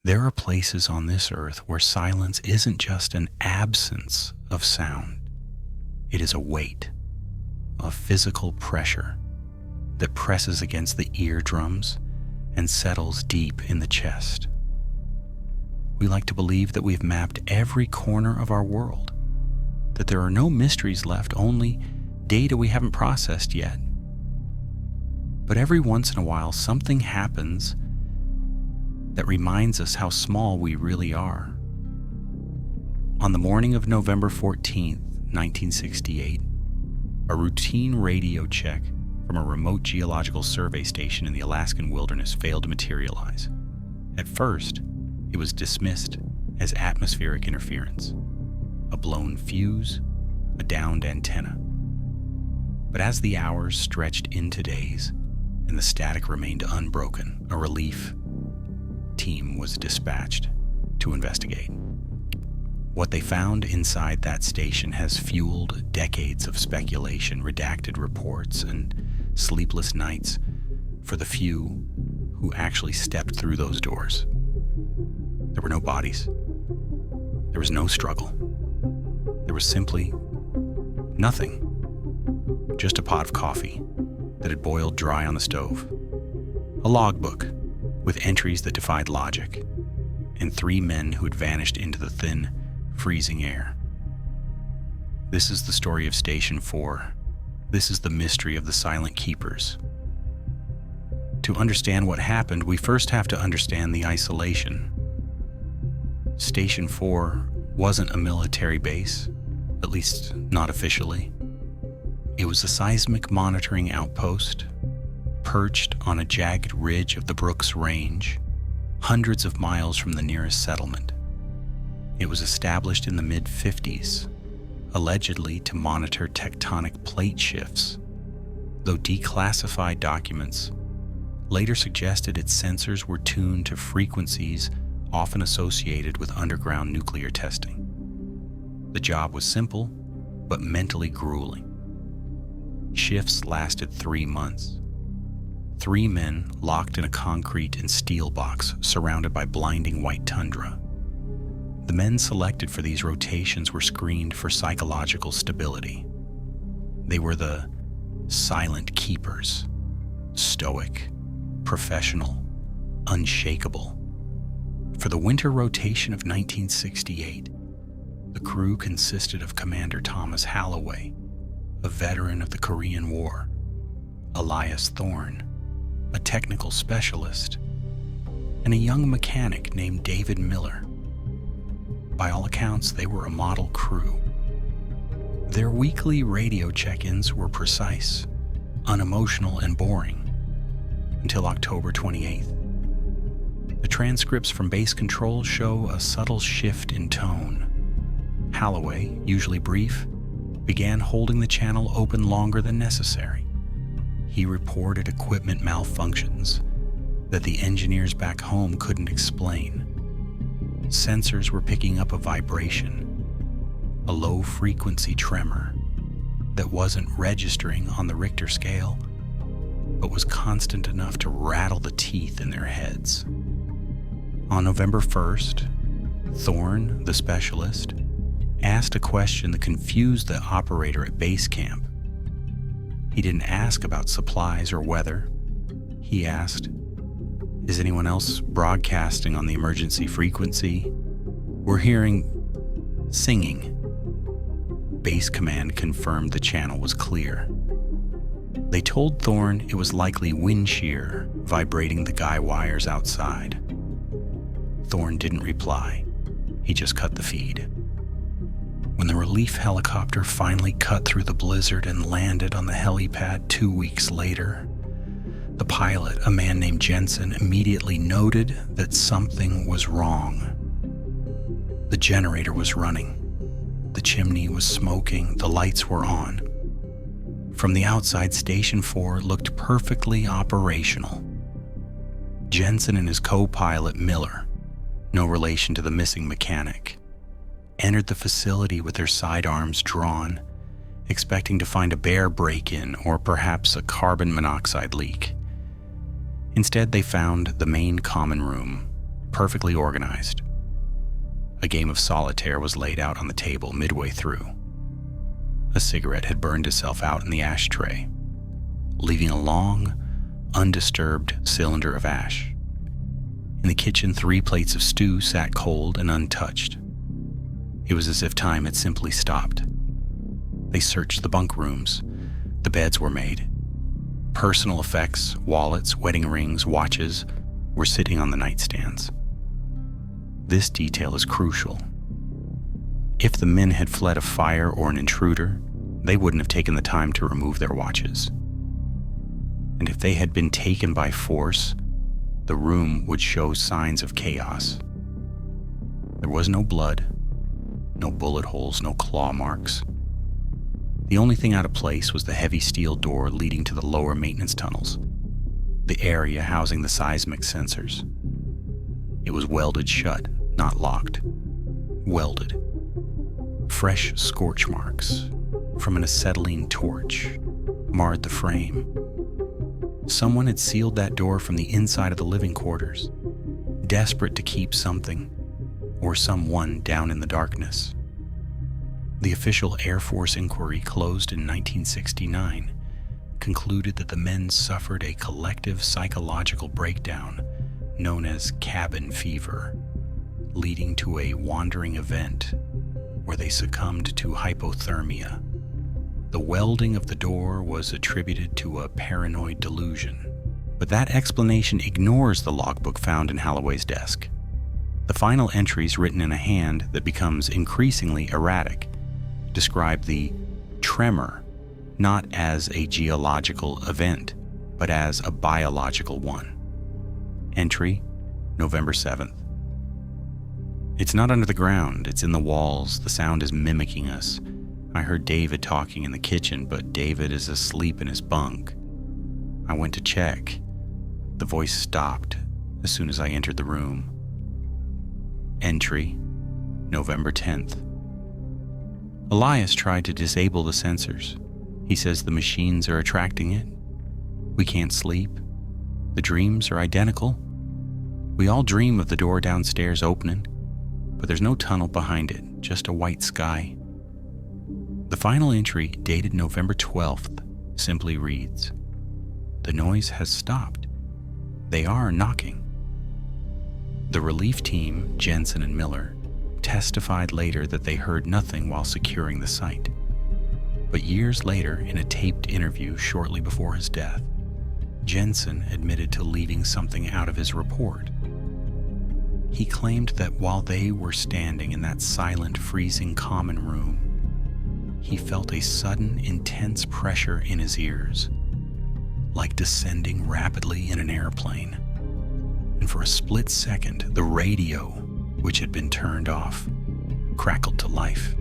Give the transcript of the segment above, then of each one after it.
There are places on this earth where silence isn't just an absence of sound. It is a weight, a physical pressure that presses against the eardrums and settles deep in the chest. We like to believe that we've mapped every corner of our world, that there are no mysteries left, only data we haven't processed yet. But every once in a while, something happens that reminds us how small we really are. On the morning of November 14th, 1968, a routine radio check from a remote geological survey station in the Alaskan wilderness failed to materialize. At first, it was dismissed as atmospheric interference, a blown fuse, a downed antenna. But as the hours stretched into days and the static remained unbroken, a relief team was dispatched to investigate. What they found inside that station has fueled decades of speculation, redacted reports, and sleepless nights for the few who actually stepped through those doors. There were no bodies. There was no struggle. There was simply nothing. Just a pot of coffee that had boiled dry on the stove, a logbook with entries that defied logic, and 3 men who had vanished into the thin, freezing air. This is the story of Station 4. This is the mystery of the Silent Keepers. To understand what happened, we first have to understand the isolation. Station 4 wasn't a military base, at least not officially. It was a seismic monitoring outpost, perched on a jagged ridge of the Brooks Range, hundreds of miles from the nearest settlement. It was established in the mid-50s, allegedly to monitor tectonic plate shifts, though declassified documents later suggested its sensors were tuned to frequencies often associated with underground nuclear testing. The job was simple, but mentally grueling. Shifts lasted 3 months. 3 men locked in a concrete and steel box surrounded by blinding white tundra. The men selected for these rotations were screened for psychological stability. They were the Silent Keepers, stoic, professional, unshakable. For the winter rotation of 1968, the crew consisted of Commander Thomas Halloway, a veteran of the Korean War, Elias Thorne, a technical specialist, and a young mechanic named David Miller. By all accounts, they were a model crew. Their weekly radio check-ins were precise, unemotional, and boring, until October 28th. The transcripts from base control show a subtle shift in tone. Halloway, usually brief, began holding the channel open longer than necessary. He reported equipment malfunctions that the engineers back home couldn't explain. Sensors were picking up a vibration, a low-frequency tremor that wasn't registering on the Richter scale, but was constant enough to rattle the teeth in their heads. On November 1st, Thorne, the specialist, asked a question that confused the operator at base camp. He didn't ask about supplies or weather. He asked, "Is anyone else broadcasting on the emergency frequency? We're hearing singing." Base command confirmed the channel was clear. They told Thorne it was likely wind shear vibrating the guy wires outside. Thorne didn't reply. He just cut the feed. When the relief helicopter finally cut through the blizzard and landed on the helipad 2 weeks later, the pilot, a man named Jensen, immediately noted that something was wrong. The generator was running. The chimney was smoking. The lights were on. From the outside, Station 4 looked perfectly operational. Jensen and his co-pilot, Miller, no relation to the missing mechanic, entered the facility with their sidearms drawn, expecting to find a bear break-in or perhaps a carbon monoxide leak. Instead, they found the main common room, perfectly organized. A game of solitaire was laid out on the table midway through. A cigarette had burned itself out in the ashtray, leaving a long, undisturbed cylinder of ash. In the kitchen, 3 plates of stew sat cold and untouched. It was as if time had simply stopped. They searched the bunk rooms. The beds were made. Personal effects, wallets, wedding rings, watches were sitting on the nightstands. This detail is crucial. If the men had fled a fire or an intruder, they wouldn't have taken the time to remove their watches. And if they had been taken by force, the room would show signs of chaos. There was no blood, no bullet holes, no claw marks. The only thing out of place was the heavy steel door leading to the lower maintenance tunnels, the area housing the seismic sensors. It was welded shut, not locked. Welded. Fresh scorch marks from an acetylene torch marred the frame. Someone had sealed that door from the inside of the living quarters, desperate to keep something or someone down in the darkness. The official Air Force inquiry, closed in 1969, concluded that the men suffered a collective psychological breakdown known as cabin fever, leading to a wandering event where they succumbed to hypothermia. The welding of the door was attributed to a paranoid delusion, but that explanation ignores the logbook found in Holloway's desk. The final entries, written in a hand that becomes increasingly erratic, describe the tremor not as a geological event, but as a biological one. Entry, November 7th. It's not under the ground, it's in the walls. The sound is mimicking us. I heard David talking in the kitchen, but David is asleep in his bunk. I went to check. The voice stopped as soon as I entered the room. Entry, November 10th. Elias tried to disable the sensors. He says the machines are attracting it. We can't sleep. The dreams are identical. We all dream of the door downstairs opening, but there's no tunnel behind it, just a white sky. The final entry, dated November 12th, simply reads, "The noise has stopped. They are knocking." The relief team, Jensen and Miller, testified later that they heard nothing while securing the site. But years later, in a taped interview shortly before his death, Jensen admitted to leaving something out of his report. He claimed that while they were standing in that silent, freezing common room, he felt a sudden, intense pressure in his ears, like descending rapidly in an airplane. And for a split second, the radio, which had been turned off, crackled to life.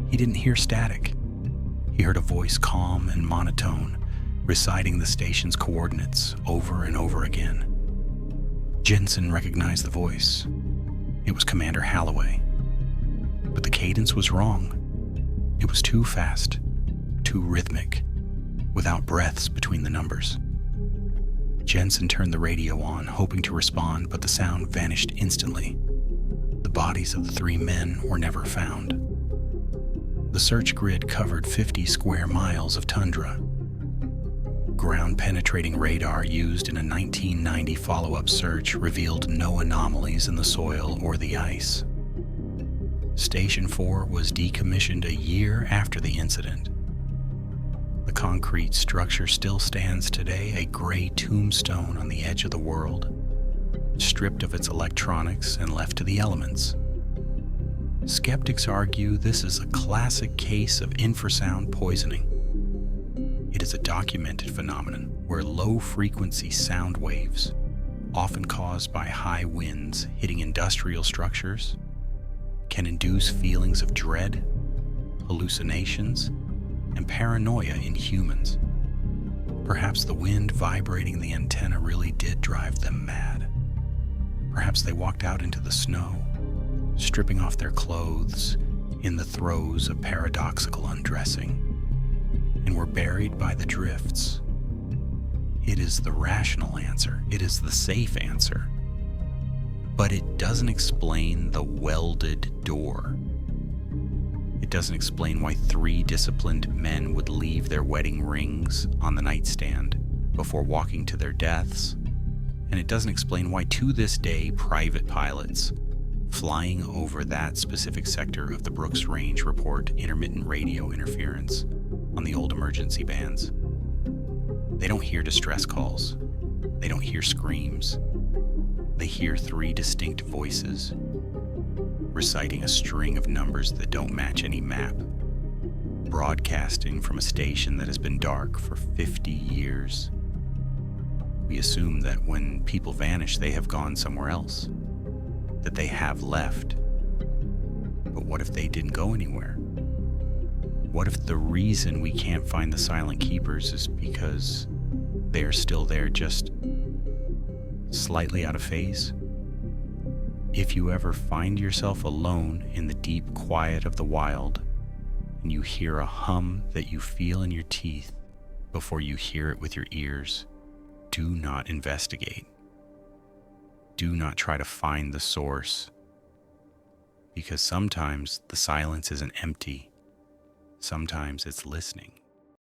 He didn't hear static. He heard a voice, calm and monotone, reciting the station's coordinates over and over again. Jensen recognized the voice. It was Commander Holloway. But the cadence was wrong. It was too fast, too rhythmic, without breaths between the numbers. Jensen turned the radio on, hoping to respond, but the sound vanished instantly. The bodies of the 3 men were never found. The search grid covered 50 square miles of tundra. Ground-penetrating radar used in a 1990 follow-up search revealed no anomalies in the soil or the ice. Station 4 was decommissioned a year after the incident. The concrete structure still stands today, a gray tombstone on the edge of the world, stripped of its electronics and left to the elements. Skeptics argue this is a classic case of infrasound poisoning. It is a documented phenomenon where low-frequency sound waves, often caused by high winds hitting industrial structures, can induce feelings of dread, hallucinations, and paranoia in humans. Perhaps the wind vibrating the antenna really did drive them mad. Perhaps they walked out into the snow, stripping off their clothes in the throes of paradoxical undressing, and were buried by the drifts. It is the rational answer. It is the safe answer. But it doesn't explain the welded door. It doesn't explain why 3 disciplined men would leave their wedding rings on the nightstand before walking to their deaths. And it doesn't explain why, to this day, private pilots flying over that specific sector of the Brooks Range report intermittent radio interference on the old emergency bands. They don't hear distress calls. They don't hear screams. They hear 3 distinct voices reciting a string of numbers that don't match any map, broadcasting from a station that has been dark for 50 years. We assume that when people vanish, they have gone somewhere else, that they have left. But what if they didn't go anywhere? What if the reason we can't find the silent keepers is because they're still there, just slightly out of phase? If you ever find yourself alone in the deep quiet of the wild and you hear a hum that you feel in your teeth before you hear it with your ears, do not investigate. Do not try to find the source, because sometimes the silence isn't empty. Sometimes it's listening.